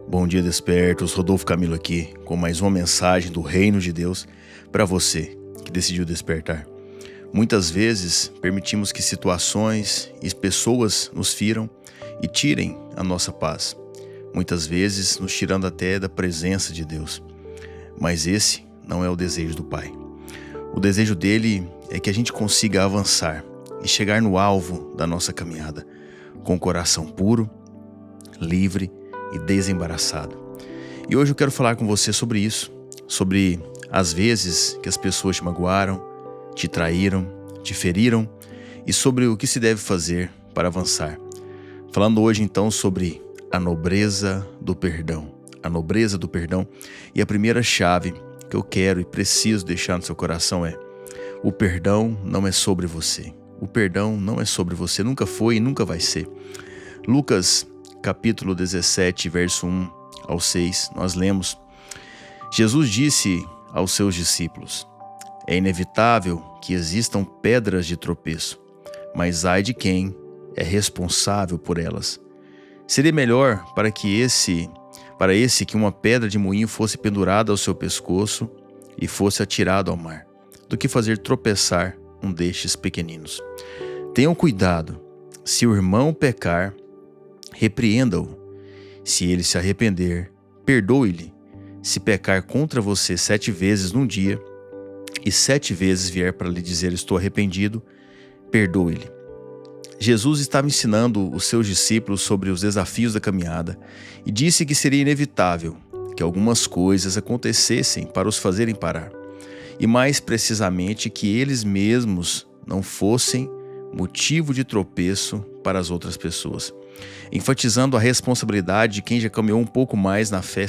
Bom dia, despertos. Rodolfo Camilo aqui com mais uma mensagem do Reino de Deus para você que decidiu despertar. Muitas vezes permitimos que situações e pessoas nos firam e tirem a nossa paz. Muitas vezes nos tirando até da presença de Deus. Mas esse não é o desejo do Pai. O desejo dele é que a gente consiga avançar e chegar no alvo da nossa caminhada com o coração puro, livre e desembaraçado. E hoje eu quero falar com você sobre isso, sobre as vezes que as pessoas te magoaram, te traíram, te feriram e sobre o que se deve fazer para avançar. Falando hoje então sobre a nobreza do perdão. A nobreza do perdão. E a primeira chave que eu quero e preciso deixar no seu coração é: o perdão não é sobre você. O perdão não é sobre você, nunca foi e nunca vai ser. Lucas capítulo 17, verso 1 ao 6, nós lemos: Jesus disse aos seus discípulos: é inevitável que existam pedras de tropeço, mas ai de quem é responsável por elas. Seria melhor para esse que uma pedra de moinho fosse pendurada ao seu pescoço e fosse atirado ao mar, do que fazer tropeçar um destes pequeninos. Tenham cuidado, se o irmão pecar, repreenda-o. Se ele se arrepender, perdoe-lhe. Se pecar contra você 7 vezes num dia, e 7 vezes vier para lhe dizer estou arrependido, perdoe-lhe. Jesus estava ensinando os seus discípulos sobre os desafios da caminhada e disse que seria inevitável que algumas coisas acontecessem para os fazerem parar. E mais precisamente que eles mesmos não fossem motivo de tropeço para as outras pessoas. Enfatizando a responsabilidade de quem já caminhou um pouco mais na fé,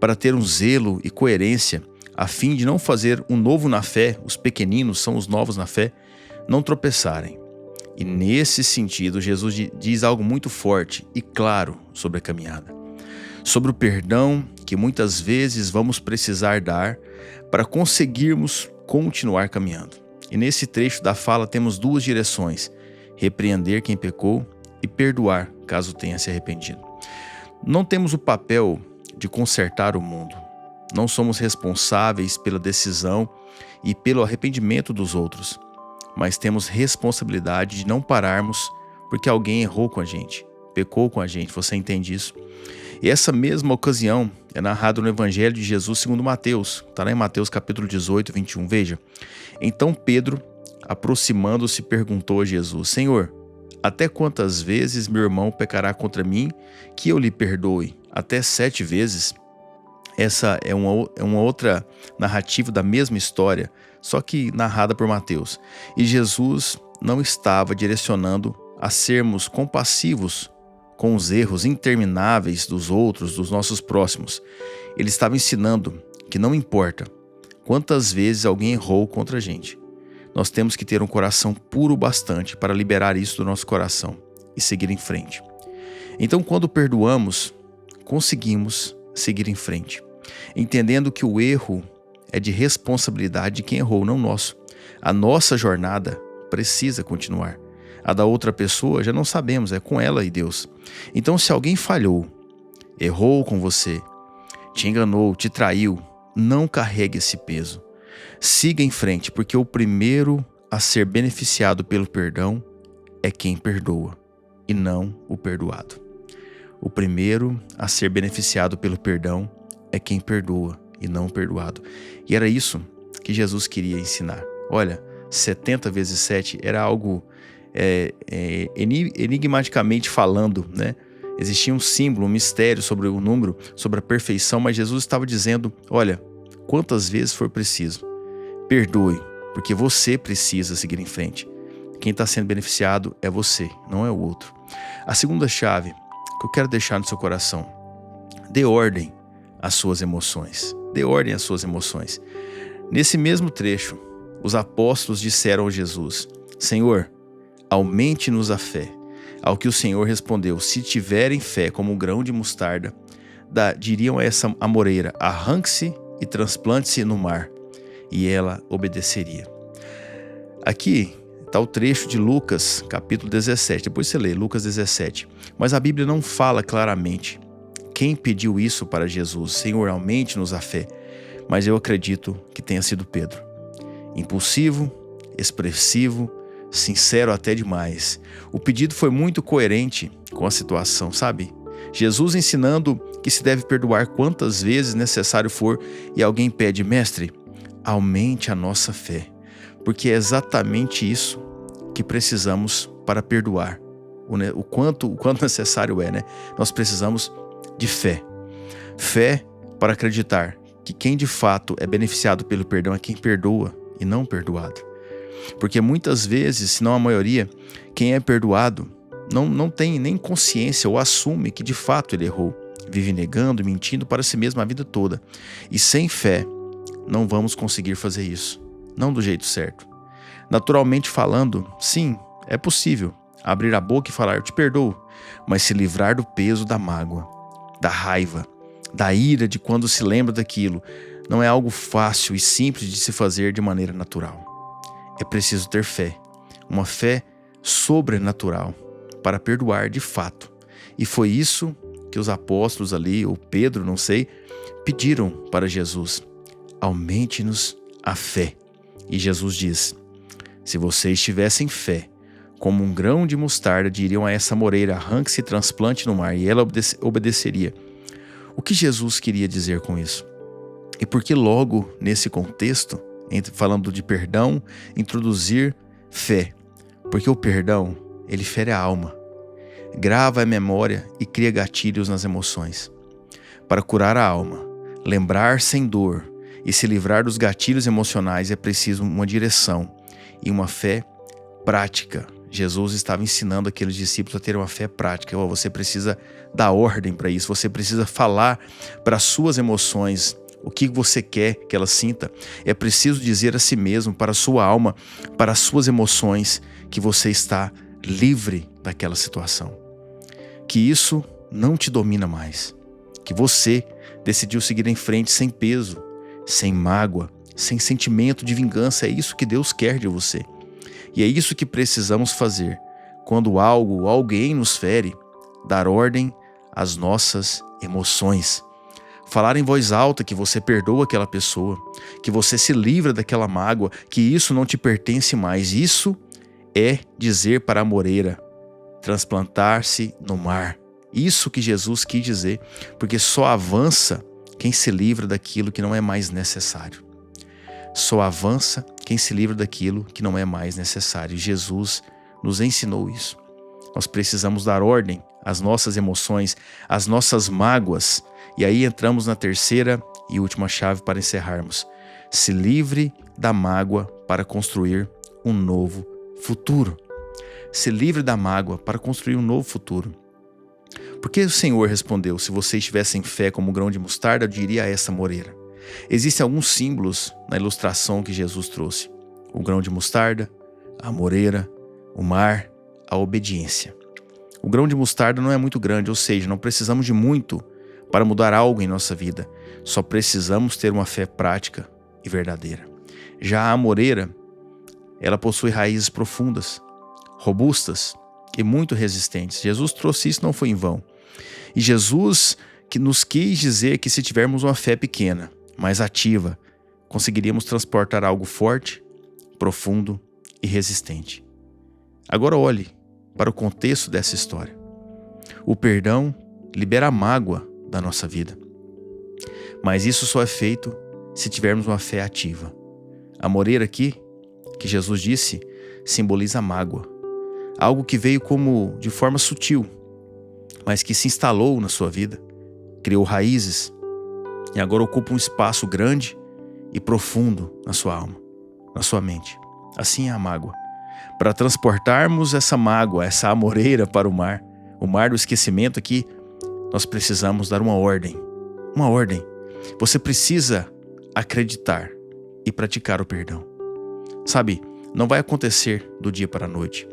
para ter um zelo e coerência, a fim de não fazer um novo na fé, os pequeninos são os novos na fé, não tropeçarem. E nesse sentido, Jesus diz algo muito forte e claro sobre a caminhada. Sobre o perdão que muitas vezes vamos precisar dar para conseguirmos continuar caminhando. E nesse trecho da fala temos 2 direções: repreender quem pecou e perdoar caso tenha se arrependido. Não temos o papel de consertar o mundo. Não somos responsáveis pela decisão e pelo arrependimento dos outros. Mas temos responsabilidade de não pararmos porque alguém errou com a gente, pecou com a gente, você entende isso? E essa mesma ocasião é narrada no Evangelho de Jesus segundo Mateus, está lá em Mateus capítulo 18, 21, veja. Então Pedro, aproximando-se, perguntou a Jesus: Senhor, até quantas vezes meu irmão pecará contra mim que eu lhe perdoe? Até 7 vezes? Essa é uma outra narrativa da mesma história, só que narrada por Mateus. E Jesus não estava direcionando a sermos compassivos com os erros intermináveis dos outros, dos nossos próximos. Ele estava ensinando que não importa quantas vezes alguém errou contra a gente, nós temos que ter um coração puro bastante para liberar isso do nosso coração e seguir em frente. Então, quando perdoamos, conseguimos seguir em frente, entendendo que o erro é de responsabilidade de quem errou, não nosso. A nossa jornada precisa continuar. A da outra pessoa já não sabemos, é com ela e Deus. Então, se alguém falhou, errou com você, te enganou, te traiu, não carregue esse peso. Siga em frente, porque o primeiro a ser beneficiado pelo perdão é quem perdoa, e não o perdoado. O primeiro a ser beneficiado pelo perdão é quem perdoa e não o perdoado. E era isso que Jesus queria ensinar. Olha, 70 vezes 7 era algo enigmaticamente falando, né? Existia um símbolo, um mistério sobre o número, sobre a perfeição, mas Jesus estava dizendo: olha, quantas vezes for preciso, perdoe, porque você precisa seguir em frente. Quem está sendo beneficiado é você, não é o outro. A segunda chave que eu quero deixar no seu coração: dê ordem às suas emoções. Dê ordem às suas emoções. Nesse mesmo trecho, os apóstolos disseram a Jesus: Senhor, aumente-nos a fé. Ao que o Senhor respondeu: se tiverem fé como um grão de mostarda, diriam a essa amoreira: arranque-se e transplante-se no mar, e ela obedeceria. Aqui está o trecho de Lucas, capítulo 17. Depois você lê Lucas 17. Mas a Bíblia não fala claramente quem pediu isso para Jesus: Senhor, aumente-nos a fé. Mas eu acredito que tenha sido Pedro. Impulsivo, expressivo, sincero até demais. O pedido foi muito coerente com a situação, sabe? Jesus ensinando que se deve perdoar quantas vezes necessário for, e alguém pede: mestre, aumente a nossa fé. Porque é exatamente isso que precisamos para perdoar. O quanto necessário é, né? Nós precisamos de fé. Fé para acreditar que quem de fato é beneficiado pelo perdão é quem perdoa e não perdoado. Porque muitas vezes, se não a maioria, quem é perdoado não tem nem consciência ou assume que de fato ele errou. Vive negando e mentindo para si mesmo a vida toda. E sem fé, não vamos conseguir fazer isso. Não do jeito certo. Naturalmente falando, sim, é possível abrir a boca e falar: eu te perdoo, mas se livrar do peso da mágoa, da raiva, da ira de quando se lembra daquilo, não é algo fácil e simples de se fazer de maneira natural. É preciso ter fé, uma fé sobrenatural para perdoar de fato. E foi isso que os apóstolos ali, ou Pedro, não sei, pediram para Jesus: aumente-nos a fé. E Jesus diz: se vocês tivessem fé, como um grão de mostarda, diriam a essa moreira: arranque-se e transplante no mar, e ela obedeceria. O que Jesus queria dizer com isso? E por que logo nesse contexto, falando de perdão, introduzir fé? Porque o perdão, ele fere a alma, grava a memória e cria gatilhos nas emoções. Para curar a alma, lembrar sem dor e se livrar dos gatilhos emocionais é preciso uma direção e uma fé prática. Jesus estava ensinando aqueles discípulos a ter uma fé prática. Você precisa dar ordem para isso, você precisa falar para as suas emoções o que você quer que ela sinta. É preciso dizer a si mesmo, para a sua alma, para as suas emoções, que você está livre daquela situação. Que isso não te domina mais. Que você decidiu seguir em frente sem peso, sem mágoa, sem sentimento de vingança. É isso que Deus quer de você. E é isso que precisamos fazer. Quando algo ou alguém nos fere, dar ordem às nossas emoções. Falar em voz alta que você perdoa aquela pessoa, que você se livra daquela mágoa, que isso não te pertence mais. Isso é dizer para a moreira: transplantar-se no mar. Isso que Jesus quis dizer, porque só avança quem se livra daquilo que não é mais necessário. Só avança quem se livra daquilo que não é mais necessário. Jesus nos ensinou isso. Nós precisamos dar ordem às nossas emoções, às nossas mágoas. E aí entramos na terceira e última chave para encerrarmos. Se livre da mágoa para construir um novo futuro. Se livre da mágoa para construir um novo futuro. Porque o Senhor respondeu: se vocês tivessem fé como um grão de mostarda, eu diria a essa moreira. Existem alguns símbolos na ilustração que Jesus trouxe: o grão de mostarda, a moreira, o mar, a obediência. O grão de mostarda não é muito grande, ou seja, não precisamos de muito para mudar algo em nossa vida. Só precisamos ter uma fé prática e verdadeira. Já a moreira, ela possui raízes profundas, robustas e muito resistentes. Jesus trouxe isso, não foi em vão. E Jesus que nos quis dizer que se tivermos uma fé pequena, mas ativa, conseguiríamos transportar algo forte, profundo e resistente. Agora olhe para o contexto dessa história. O perdão libera a mágoa da nossa vida. Mas isso só é feito se tivermos uma fé ativa. A moreira aqui, que Jesus disse, simboliza a mágoa. Algo que veio como de forma sutil, mas que se instalou na sua vida, criou raízes e agora ocupa um espaço grande e profundo na sua alma, na sua mente. Assim é a mágoa. Para transportarmos essa mágoa, essa amoreira para o mar do esquecimento aqui, nós precisamos dar uma ordem. Uma ordem. Você precisa acreditar e praticar o perdão. Sabe, não vai acontecer do dia para a noite,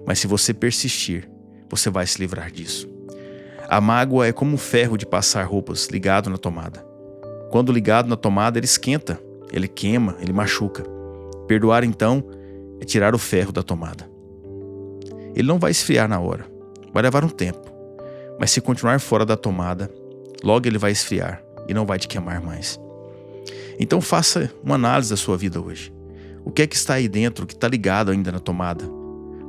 mas se você persistir, você vai se livrar disso. A mágoa é como um ferro de passar roupas ligado na tomada. Quando ligado na tomada, ele esquenta, ele queima, ele machuca. Perdoar, então, é tirar o ferro da tomada. Ele não vai esfriar na hora, vai levar um tempo. Mas se continuar fora da tomada, logo ele vai esfriar e não vai te queimar mais. Então faça uma análise da sua vida hoje. O que é que está aí dentro, que está ligado ainda na tomada?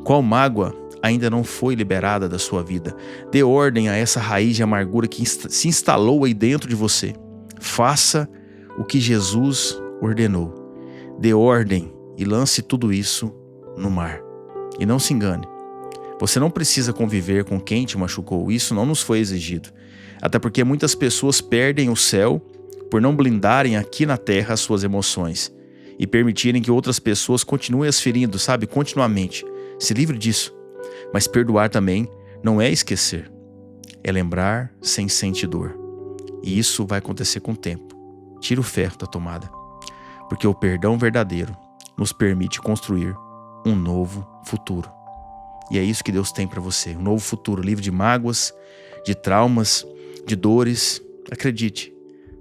Qual mágoa ainda não foi liberada da sua vida? Dê ordem a essa raiz de amargura que se instalou aí dentro de você. Faça o que Jesus ordenou. Dê ordem e lance tudo isso no mar. E não se engane. Você não precisa conviver com quem te machucou. Isso não nos foi exigido. Até porque muitas pessoas perdem o céu por não blindarem aqui na terra as suas emoções e permitirem que outras pessoas continuem as ferindo, sabe, continuamente. Se livre disso. Mas perdoar também não é esquecer. É lembrar sem sentir dor. E isso vai acontecer com o tempo. Tira o ferro da tomada. Porque o perdão verdadeiro nos permite construir um novo futuro. E é isso que Deus tem para você. Um novo futuro, livre de mágoas, de traumas, de dores. Acredite,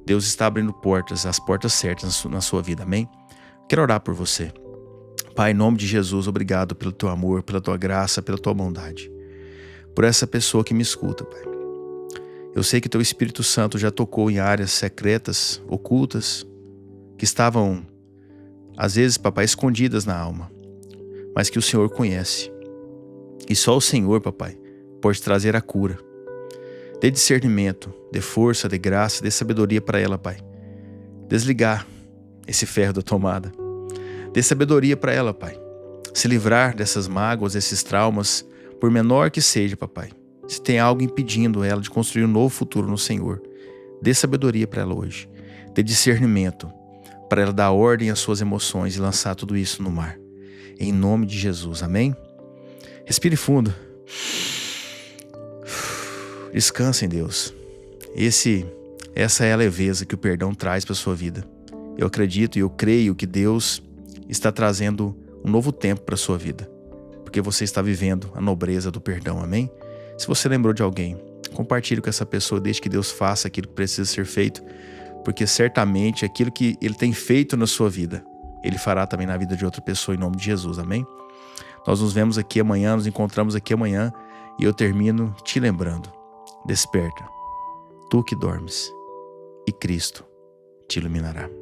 Deus está abrindo portas, as portas certas na sua vida, amém? Quero orar por você. Pai, em nome de Jesus, obrigado pelo teu amor, pela tua graça, pela tua bondade. Por essa pessoa que me escuta, Pai. Eu sei que teu Espírito Santo já tocou em áreas secretas, ocultas, que estavam, às vezes, papai, escondidas na alma, mas que o Senhor conhece. E só o Senhor, papai, pode trazer a cura. Dê discernimento, dê força, dê graça, dê sabedoria para ela, Pai. Desligar esse ferro da tomada. Dê sabedoria para ela, Pai. Se livrar dessas mágoas, desses traumas, por menor que seja, papai. Se tem algo impedindo ela de construir um novo futuro no Senhor, dê sabedoria para ela hoje. Dê discernimento para ela dar ordem às suas emoções e lançar tudo isso no mar. Em nome de Jesus, amém? Respire fundo. Descansa em Deus. Essa é a leveza que o perdão traz para a sua vida. Eu acredito e eu creio que Deus está trazendo um novo tempo para a sua vida, porque você está vivendo a nobreza do perdão, amém? Se você lembrou de alguém, compartilhe com essa pessoa, deixe que Deus faça aquilo que precisa ser feito, porque certamente aquilo que Ele tem feito na sua vida, Ele fará também na vida de outra pessoa, em nome de Jesus, amém? Nós nos vemos aqui amanhã, nos encontramos aqui amanhã, e eu termino te lembrando: desperta, tu que dormes, e Cristo te iluminará.